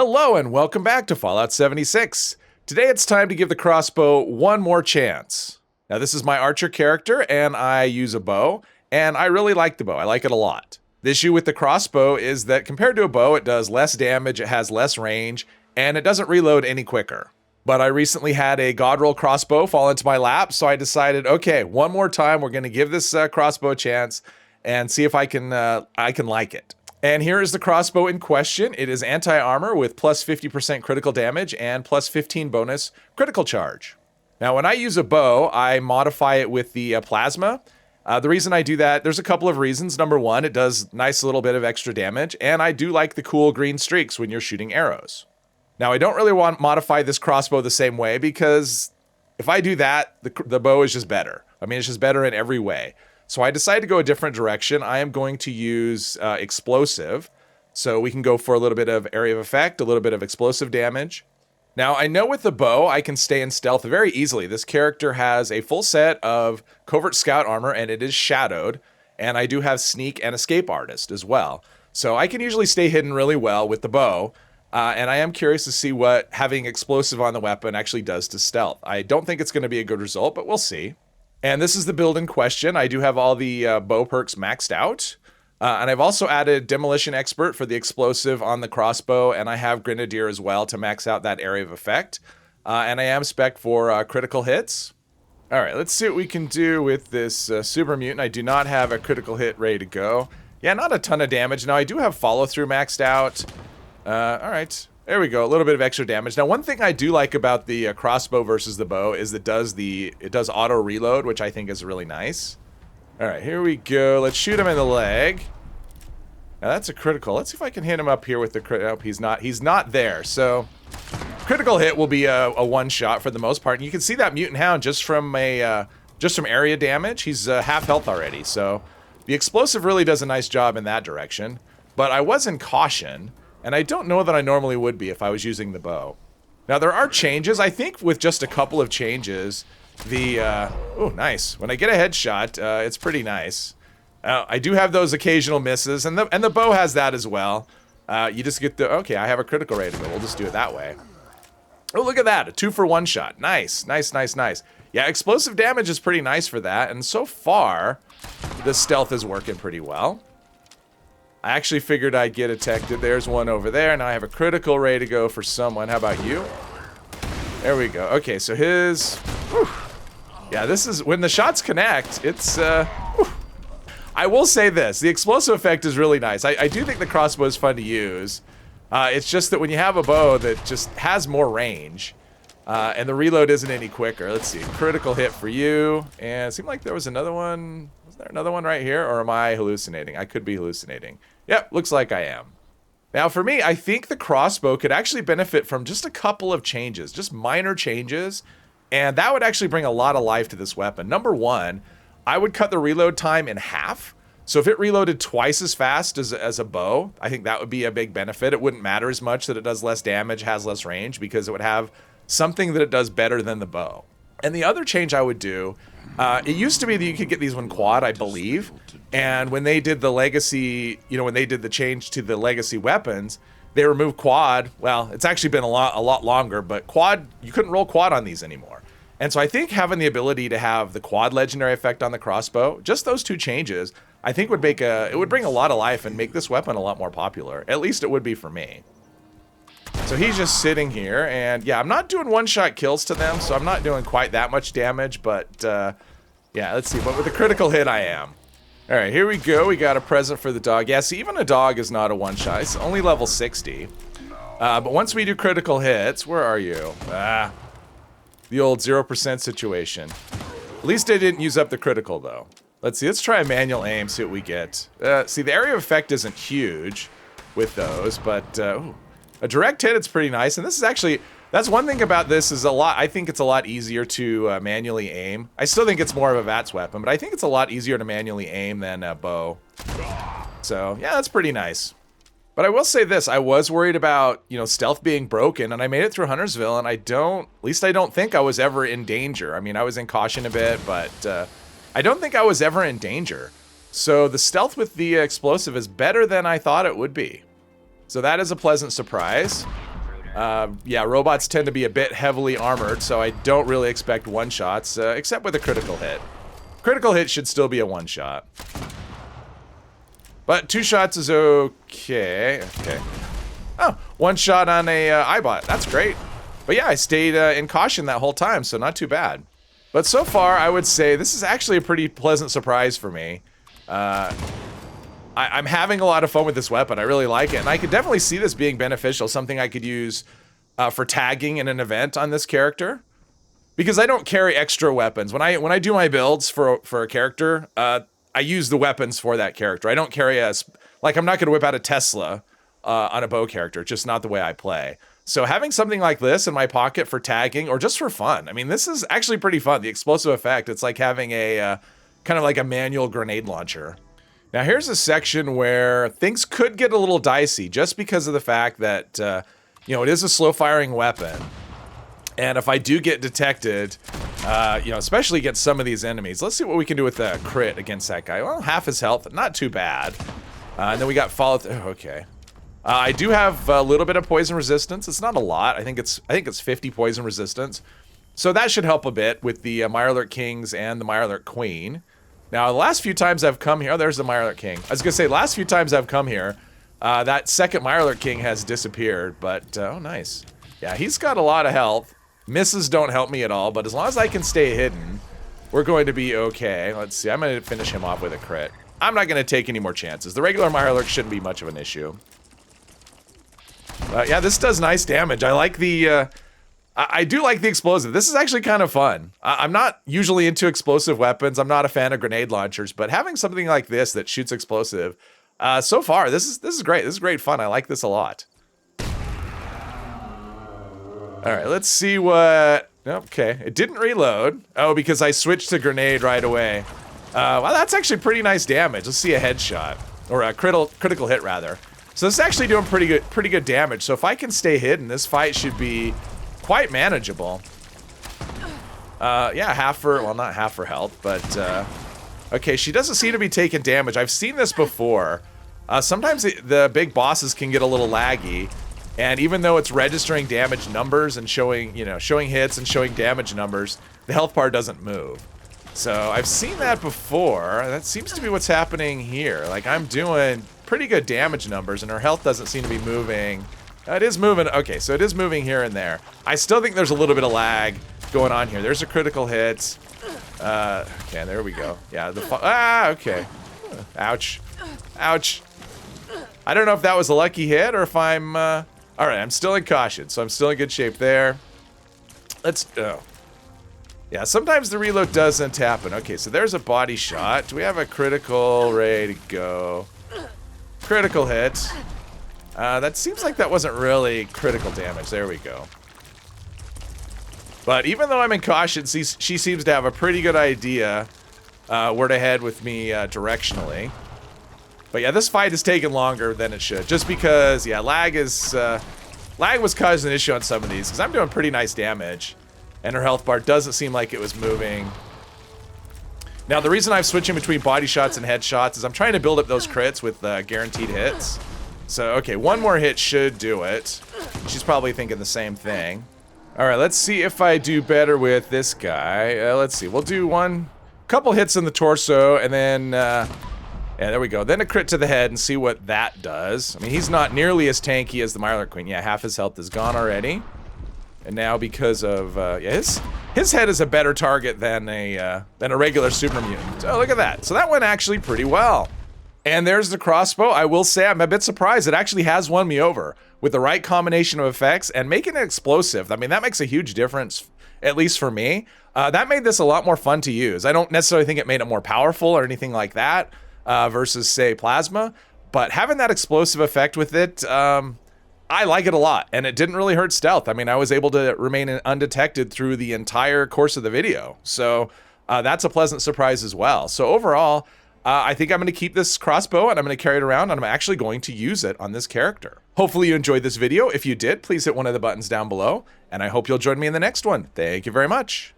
Hello and welcome back to Fallout 76. Today it's time to give the crossbow one more chance. Now this is my archer character and I use a bow, and I really like the bow. I like it a lot. The issue with the crossbow is that compared to a bow, it does less damage, it has less range, and it doesn't reload any quicker. But I recently had a godroll crossbow fall into my lap, so I decided, okay, one more time we're going to give this crossbow a chance and see if I can like it. And here is the crossbow in question. It is anti-armor with plus 50% critical damage and plus 15 bonus critical charge. Now, when I use a bow, I modify it with the plasma. The reason I do that, there's a couple of reasons. Number one, it does nice little bit of extra damage, and I do like the cool green streaks when you're shooting arrows. Now, I don't really want to modify this crossbow the same way because if I do that, the bow is just better. I mean, it's just better in every way. So I decided to go a different direction. I am going to use explosive. So we can go for a little bit of area of effect, a little bit of explosive damage. Now, I know with the bow, I can stay in stealth very easily. This character has a full set of covert scout armor, and it is shadowed. And I do have sneak and escape artist as well. So I can usually stay hidden really well with the bow. And I am curious to see what having explosive on the weapon actually does to stealth. I don't think it's going to be a good result, but we'll see. And this is the build in question. I do have all the bow perks maxed out. And I've also added Demolition Expert for the explosive on the crossbow, and I have Grenadier as well to max out that area of effect. And I am spec for critical hits. All right, let's see what we can do with this Super Mutant. I do not have a critical hit ready to go. Yeah, not a ton of damage. Now, I do have follow-through maxed out. All right. There we go, a little bit of extra damage. Now, one thing I do like about the crossbow versus the bow is it does auto reload, which I think is really nice. All right, here we go. Let's shoot him in the leg. Now that's a critical. Let's see if I can hit him up here with the crit. Nope, he's not there. So critical hit will be a one shot for the most part. And you can see that mutant hound just from area damage. He's half health already. So the explosive really does a nice job in that direction. But I was in caution. And I don't know that I normally would be if I was using the bow. Now, there are changes. I think with just a couple of changes, oh, nice. When I get a headshot, it's pretty nice. I do have those occasional misses, and the bow has that as well. You just get okay, I have a critical ready to go. We'll just do it that way. Oh, look at that. A 2-for-1 shot. Nice, nice, nice, nice. Yeah, explosive damage is pretty nice for that, and so far, the stealth is working pretty well. I actually figured I'd get detected. There's one over there. Now I have a critical ready to go for someone. How about you? There we go. Okay, so his... Whew. Yeah, this is... When the shots connect, it's... Whew. I will say this. The explosive effect is really nice. I do think the crossbow is fun to use. It's just that when you have a bow that just has more range, and the reload isn't any quicker. Let's see. Critical hit for you. And it seemed like there was another one... Was there another one right here, or am I hallucinating? I could be hallucinating. Yep, looks like I am. Now, for me, I think the crossbow could actually benefit from just a couple of changes, just minor changes, and that would actually bring a lot of life to this weapon. Number one, I would cut the reload time in half. So if it reloaded twice as fast as a bow, I think that would be a big benefit. It wouldn't matter as much that it does less damage, has less range, because it would have something that it does better than the bow. And the other change I would do, it used to be that you could get these one quad, I believe. And when they did the legacy, when they did the change to the legacy weapons, they removed quad. Well, it's actually been a lot longer, but quad, you couldn't roll quad on these anymore. And so I think having the ability to have the quad legendary effect on the crossbow, just those two changes, I think would bring a lot of life and make this weapon a lot more popular. At least it would be for me. So he's just sitting here, and yeah, I'm not doing one-shot kills to them, so I'm not doing quite that much damage, but yeah, let's see. But with a critical hit, I am. All right, here we go. We got a present for the dog. Yeah, see, even a dog is not a one-shot. It's only level 60. But once we do critical hits, where are you? The old 0% situation. At least I didn't use up the critical, though. Let's see. Let's try a manual aim, see what we get. See, the area of effect isn't huge with those, but... Ooh. A direct hit, it's pretty nice, and this is actually, that's one thing about this is I think it's a lot easier to manually aim. I still think it's more of a VATS weapon, but I think it's a lot easier to manually aim than a bow. So, yeah, that's pretty nice. But I will say this, I was worried about, stealth being broken, and I made it through Huntersville, and at least I don't think I was ever in danger. I mean, I was in caution a bit, but I don't think I was ever in danger. So the stealth with the explosive is better than I thought it would be. So that is a pleasant surprise. Yeah, robots tend to be a bit heavily armored, so I don't really expect one-shots, except with a critical hit. Critical hit should still be a one-shot. But 2 shots is okay. Okay. Oh, 1 shot on a Eyebot. That's great. But yeah, I stayed in caution that whole time, so not too bad. But so far, I would say this is actually a pretty pleasant surprise for me. I'm having a lot of fun with this weapon. I really like it, and I could definitely see this being beneficial, something I could use for tagging in an event on this character. Because I don't carry extra weapons. When I do my builds for a character, I use the weapons for that character. I don't carry like I'm not going to whip out a Tesla on a bow character, just not the way I play. So having something like this in my pocket for tagging or just for fun, I mean, this is actually pretty fun. The explosive effect, it's like having a kind of like a manual grenade launcher. Now here's a section where things could get a little dicey just because of the fact that, you know, it is a slow firing weapon. And if I do get detected, you know, especially against some of these enemies, let's see what we can do with a crit against that guy. Well, half his health, not too bad. And then we got followed. Oh, okay. I do have a little bit of poison resistance. It's not a lot. I think it's 50 poison resistance. So that should help a bit with the Mirelurk Kings and the Mirelurk Queen. Now, the last few times I've come here, oh, there's the Mirelurk King. I was gonna say, last few times I've come here, that second Mirelurk King has disappeared, but, oh, nice. Yeah, he's got a lot of health. Misses don't help me at all, but as long as I can stay hidden, we're going to be okay. Let's see, I'm gonna finish him off with a crit. I'm not gonna take any more chances. The regular Mirelurk shouldn't be much of an issue. Yeah, this does nice damage. I like the, I do like the explosive. This is actually kind of fun. I'm not usually into explosive weapons. I'm not a fan of grenade launchers, but having something like this that shoots explosive, so far, this is great. This is great fun. I like this a lot. All right, let's see what, okay, it didn't reload. Oh, because I switched to grenade right away. Well, that's actually pretty nice damage. Let's see a headshot, or a critical hit rather. So this is actually doing pretty good damage. So if I can stay hidden, this fight should be quite manageable. Yeah, half for, well, not half for health, but, okay, she doesn't seem to be taking damage. I've seen this before. Sometimes the big bosses can get a little laggy, and even though it's registering damage numbers and showing, you know, showing hits and showing damage numbers, the health bar doesn't move. So I've seen that before. That seems to be what's happening here. Like, I'm doing pretty good damage numbers, and her health doesn't seem to be moving. It is moving. Okay, so it is moving here and there. I still think there's a little bit of lag going on here. There's a critical hit. Okay, there we go. Yeah, okay. Ouch. Ouch. I don't know if that was a lucky hit or if I'm, all right, I'm still in caution, so I'm still in good shape there. Let's, oh. Yeah, sometimes the reload doesn't happen. Okay, so there's a body shot. Do we have a critical ready to go? Critical hit. That seems like that wasn't really critical damage. There we go. But even though I'm in caution, she seems to have a pretty good idea where to head with me directionally. But yeah, this fight is taking longer than it should. Just because, yeah, lag was causing an issue on some of these. Because I'm doing pretty nice damage. And her health bar doesn't seem like it was moving. Now, the reason I'm switching between body shots and headshots is I'm trying to build up those crits with guaranteed hits. So, okay, one more hit should do it. She's probably thinking the same thing. All right, let's see if I do better with this guy. Let's see, we'll do couple hits in the torso, and then, yeah, there we go. Then a crit to the head and see what that does. I mean, he's not nearly as tanky as the Mirelurk Queen. Yeah, half his health is gone already. And now because of, yeah, his head is a better target than a regular super mutant. Oh, look at that. So that went actually pretty well. And there's the crossbow. I will say I'm a bit surprised. It actually has won me over with the right combination of effects and making it explosive. I mean, that makes a huge difference, at least for me. That made this a lot more fun to use. I don't necessarily think it made it more powerful or anything like that versus, say, plasma. But having that explosive effect with it, I like it a lot, and it didn't really hurt stealth. I mean, I was able to remain undetected through the entire course of the video. So that's a pleasant surprise as well. So overall, I think I'm going to keep this crossbow, and I'm going to carry it around, and I'm actually going to use it on this character. Hopefully you enjoyed this video. If you did, please hit one of the buttons down below, and I hope you'll join me in the next one. Thank you very much.